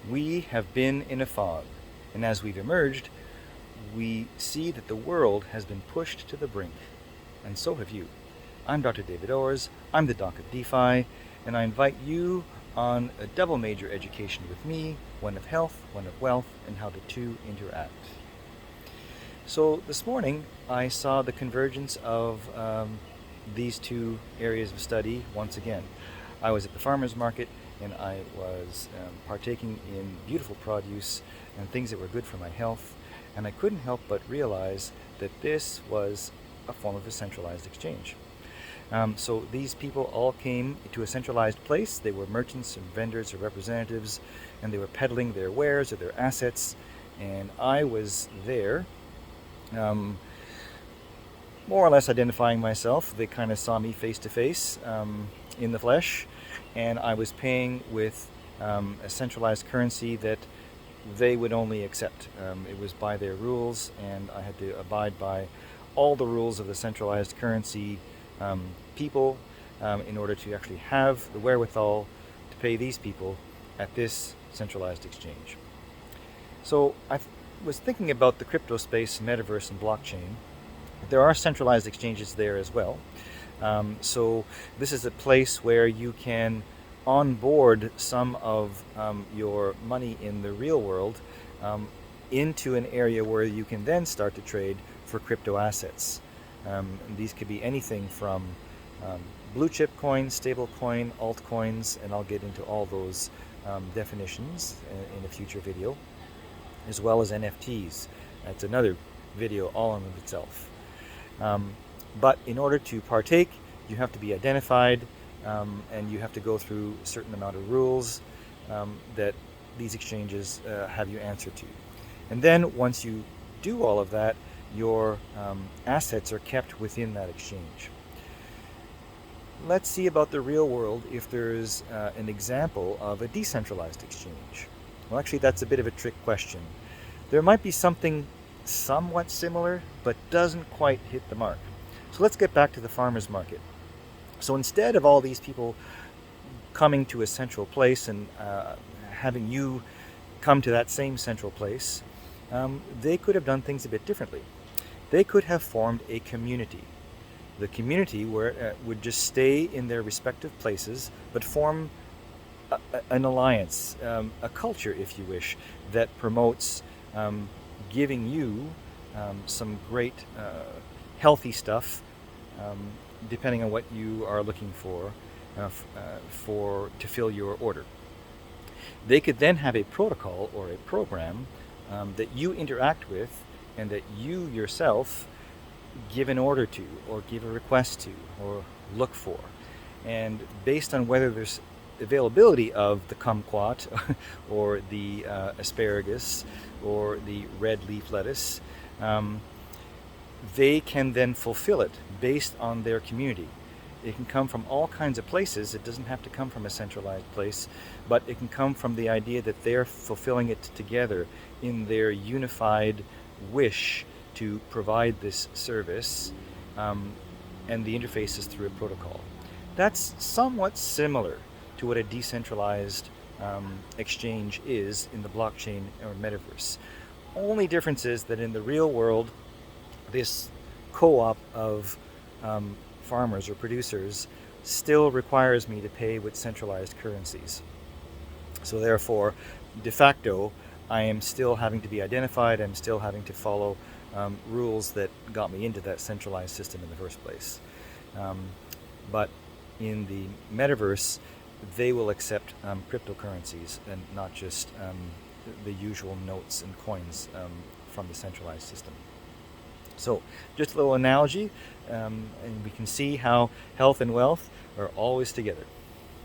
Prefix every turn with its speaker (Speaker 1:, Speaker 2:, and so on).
Speaker 1: We have been in a fog, and as we've emerged, we see that the world has been pushed to the brink, and so have you. I'm Dr. David Orrs, I'm the Doc of DeFi, and I invite you on a double major education with me, one of health, one of wealth, and how the two interact. So this morning I saw the convergence of these two areas of study once again. I was at the farmer's market and I was partaking in beautiful produce and things that were good for my health, and I couldn't help but realize that this was a form of a centralized exchange. So these people all came to a centralized place. They were merchants and vendors or representatives, and they were peddling their wares or their assets, and I was there more or less identifying myself. They kind of saw me face to face in the flesh, and I was paying with a centralized currency that they would only accept. It was by their rules, and I had to abide by all the rules of the centralized currency people in order to actually have the wherewithal to pay these people at this centralized exchange. So I was thinking about the crypto space, metaverse, and blockchain. There are centralized exchanges there as well. So this is a place where you can onboard some of your money in the real world into an area where you can then start to trade for crypto assets. These could be anything from blue chip coins, stable coin, altcoins, and I'll get into all those definitions in a future video, as well as NFTs. That's another video all in of itself. But in order to partake, you have to be identified, and you have to go through a certain amount of rules that these exchanges have you answer to. And then once you do all of that, your assets are kept within that exchange. Let's see about the real world if there's an example of a decentralized exchange. Well, actually, that's a bit of a trick question. There might be something somewhat similar, but doesn't quite hit the mark. So let's get back to the farmer's market. So instead of all these people coming to a central place and having you come to that same central place, they could have done things a bit differently. They could have formed a community. The community would just stay in their respective places, but form an alliance, a culture, if you wish, that promotes giving you some great healthy stuff, depending on what you are looking for to fill your order. They could then have a protocol or a program that you interact with and that you yourself give an order to or give a request to or look for. And based on whether there's availability of the kumquat or the asparagus or the red leaf lettuce, they can then fulfill it based on their community. It can come from all kinds of places. It doesn't have to come from a centralized place, but it can come from the idea that they're fulfilling it together in their unified wish to provide this service, and the interface is through a protocol. That's somewhat similar to what a decentralized exchange is in the blockchain or metaverse. Only difference is that in the real world, this co-op of farmers or producers still requires me to pay with centralized currencies. So therefore, de facto, I am still having to be identified. I'm still having to follow rules that got me into that centralized system in the first place. But in the metaverse, they will accept cryptocurrencies and not just the usual notes and coins from the centralized system. So just a little analogy, and we can see how health and wealth are always together.